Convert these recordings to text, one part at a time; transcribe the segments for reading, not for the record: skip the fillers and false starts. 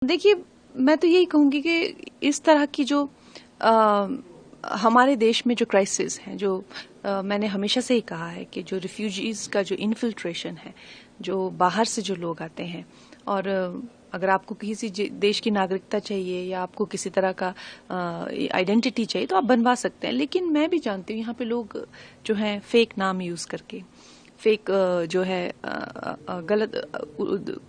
देखिए, मैं तो यही कहूंगी कि इस तरह की जो हमारे देश में जो क्राइसिस हैं, जो मैंने हमेशा से ही कहा है कि जो रिफ्यूजीज का जो इन्फिल्ट्रेशन है, जो बाहर से जो लोग आते हैं, और अगर आपको किसी देश की नागरिकता चाहिए या आपको किसी तरह का आइडेंटिटी चाहिए तो आप बनवा सकते हैं। लेकिन मैं भी जानती हूँ यहाँ पे लोग जो हैं फेक नाम यूज करके, फेक जो है गलत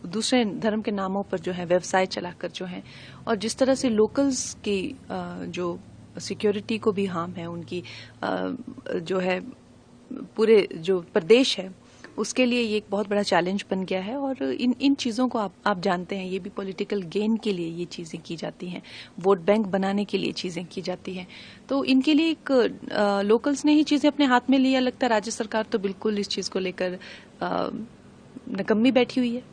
दूसरे धर्म के नामों पर जो है व्यवसाय चलाकर जो है, और जिस तरह से लोकल्स की जो सिक्योरिटी को भी हार्म है, उनकी जो है पूरे जो प्रदेश है उसके लिए ये एक बहुत बड़ा चैलेंज बन गया है। और इन चीज़ों को आप जानते हैं, ये भी पॉलिटिकल गेन के लिए ये चीज़ें की जाती हैं, वोट बैंक बनाने के लिए चीज़ें की जाती हैं। तो इनके लिए एक लोकल्स ने ही चीज़ें अपने हाथ में लिया लगता है। राज्य सरकार तो बिल्कुल इस चीज़ को लेकर निकम्मी बैठी हुई है।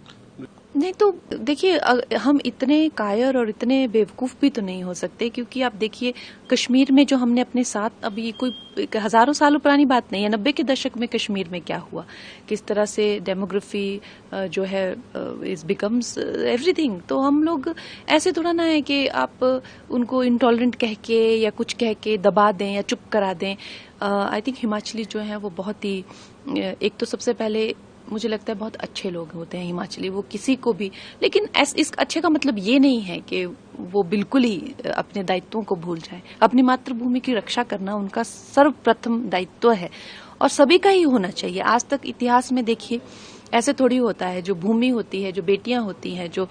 नहीं तो देखिए, हम इतने कायर और इतने बेवकूफ़ भी तो नहीं हो सकते, क्योंकि आप देखिए कश्मीर में जो हमने अपने साथ, अब ये कोई हज़ारों सालों पुरानी बात नहीं है, 90 के दशक में कश्मीर में क्या हुआ, किस तरह से डेमोग्राफी जो है इज बिकम्स एवरीथिंग। तो हम लोग ऐसे थोड़ा ना है कि आप उनको इंटॉलरेंट कह के या कुछ कह के दबा दें या चुप करा दें। आई थिंक हिमाचली जो हैं वो बहुत ही, एक तो सबसे पहले मुझे लगता है बहुत अच्छे लोग होते हैं हिमाचली, वो किसी को भी, लेकिन इस अच्छे का मतलब ये नहीं है कि वो बिल्कुल ही अपने दायित्वों को भूल जाए। अपनी मातृभूमि की रक्षा करना उनका सर्वप्रथम दायित्व है और सभी का ही होना चाहिए। आज तक इतिहास में देखिए ऐसे थोड़ी होता है, जो भूमि होती है, जो बेटियां होती हैं, जो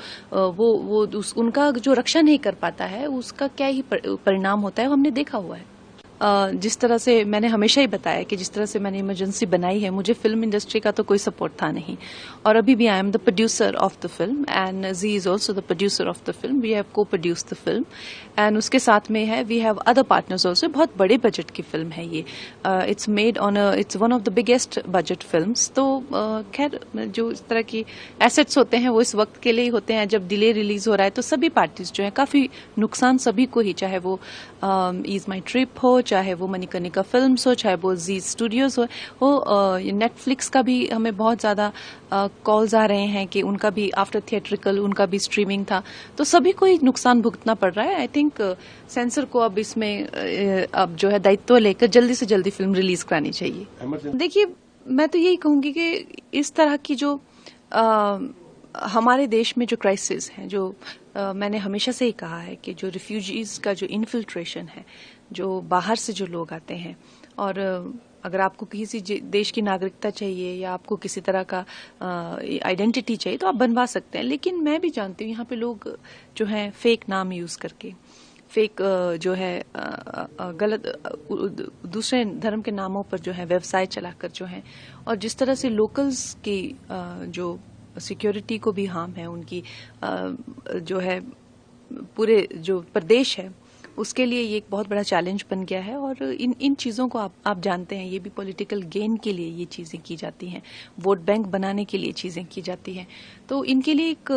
उनका जो रक्षा नहीं कर पाता है, उसका क्या ही परिणाम होता है, हमने देखा हुआ है। जिस तरह से मैंने हमेशा ही बताया कि जिस तरह से मैंने इमरजेंसी बनाई है, मुझे फिल्म इंडस्ट्री का तो कोई सपोर्ट था नहीं, और अभी भी I am the producer of the film and G is also the producer of the film. We have co produced the film and उसके साथ में है we have other partners also. बहुत बड़े बजट की फिल्म है ये, it's made on it's one of the biggest budget films. तो खैर, जो इस तरह की एसेट्स होते हैं वो इस वक्त के लिए ही होते हैं। जब डिले रिलीज हो रहा है तो सभी पार्टीज जो है, काफी नुकसान सभी को ही, चाहे वो ईज माई ट्रिप हो, चाहे वो मणिकर्णिका फिल्म्स हो, चाहे वो जी स्टूडियोज हो, नेटफ्लिक्स का भी हमें बहुत ज्यादा कॉल्स आ रहे हैं कि उनका भी आफ्टर थिएट्रिकल उनका भी स्ट्रीमिंग था, तो सभी को ही नुकसान भुगतना पड़ रहा है। आई थिंक सेंसर को अब इसमें अब जो है दायित्व लेकर जल्दी से जल्दी फिल्म रिलीज करानी चाहिए। देखिए, मैं तो यही कहूंगी कि इस तरह की जो हमारे देश में जो क्राइसिस हैं, जो मैंने हमेशा से ही कहा है कि जो रिफ्यूजीज का जो इन्फिल्ट्रेशन है, जो बाहर से जो लोग आते हैं, और अगर आपको किसी देश की नागरिकता चाहिए या आपको किसी तरह का आइडेंटिटी चाहिए तो आप बनवा सकते हैं। लेकिन मैं भी जानती हूँ यहाँ पे लोग जो हैं फेक नाम यूज करके, फेक जो है गलत दूसरे धर्म के नामों पर जो है व्यवसाय चलाकर जो है, और जिस तरह से लोकल्स की जो सिक्योरिटी को भी हार्म है, उनकी जो है पूरे जो प्रदेश है उसके लिए ये एक बहुत बड़ा चैलेंज बन गया है। और इन चीज़ों को आप जानते हैं, ये भी पॉलिटिकल गेन के लिए ये चीज़ें की जाती हैं, वोट बैंक बनाने के लिए चीज़ें की जाती हैं। तो इनके लिए एक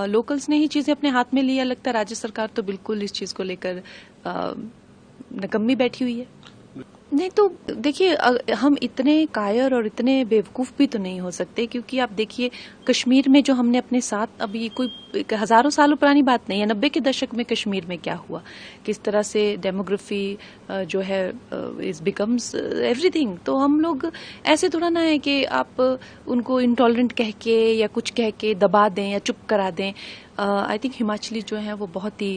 लोकल्स ने ही चीज़ें अपने हाथ में लिया लगता है। राज्य सरकार तो बिल्कुल इस चीज़ को लेकर निकम्मी बैठी हुई है। नहीं तो देखिए, हम इतने कायर और इतने बेवकूफ़ भी तो नहीं हो सकते, क्योंकि आप देखिए कश्मीर में जो हमने अपने साथ, अब ये कोई हज़ारों सालों पुरानी बात नहीं है, 90 के दशक में कश्मीर में क्या हुआ, किस तरह से डेमोग्राफी जो है इज बिकम्स एवरीथिंग। तो हम लोग ऐसे थोड़ा ना है कि आप उनको इंटॉलरेंट कह के या कुछ कह के दबा दें या चुप करा दें। आई थिंक हिमाचली जो हैं वो बहुत ही,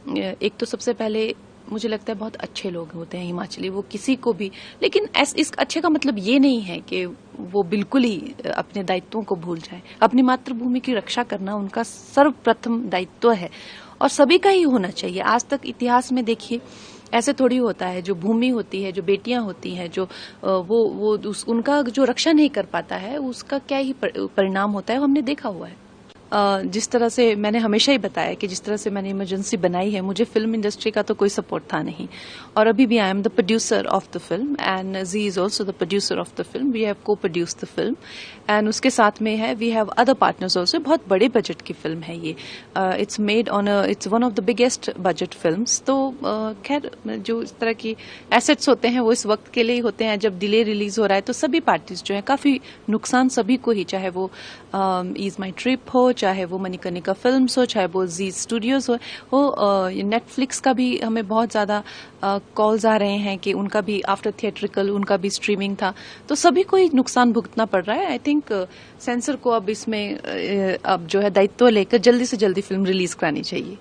एक तो सबसे पहले मुझे लगता है बहुत अच्छे लोग होते हैं हिमाचली, वो किसी को भी, लेकिन इस अच्छे का मतलब ये नहीं है कि वो बिल्कुल ही अपने दायित्वों को भूल जाए। अपनी मातृभूमि की रक्षा करना उनका सर्वप्रथम दायित्व है और सभी का ही होना चाहिए। आज तक इतिहास में देखिए ऐसे थोड़ी होता है, जो भूमि होती है, जो बेटियां होती हैं, जो उनका जो रक्षा नहीं कर पाता है, उसका क्या ही परिणाम होता है, हमने देखा हुआ है। जिस तरह से मैंने हमेशा ही बताया कि जिस तरह से मैंने इमरजेंसी बनाई है, मुझे फिल्म इंडस्ट्री का तो कोई सपोर्ट था नहीं, और अभी भी I am the producer of the film and G is also the producer of the film. We have co produced the film and उसके साथ में है we have other partners also. बहुत बड़े बजट की फिल्म है ये, it's made on it's one of the biggest budget films. तो खैर, जो इस तरह की एसेट्स होते हैं वो इस वक्त के लिए ही होते हैं। जब डिले रिलीज हो रहा है तो सभी पार्टीज जो है, काफी नुकसान सभी को ही, चाहे वो ईज माई ट्रिप हो, चाहे वो मणिकर्णिका फिल्म्स हो, चाहे वो जी स्टूडियोज हो नेटफ्लिक्स का भी हमें बहुत ज्यादा कॉल्स आ रहे हैं कि उनका भी आफ्टर थिएट्रिकल उनका भी स्ट्रीमिंग था, तो सभी को ही नुकसान भुगतना पड़ रहा है। आई थिंक सेंसर को अब इसमें अब जो है दायित्व लेकर जल्दी से जल्दी फिल्म रिलीज करानी चाहिए।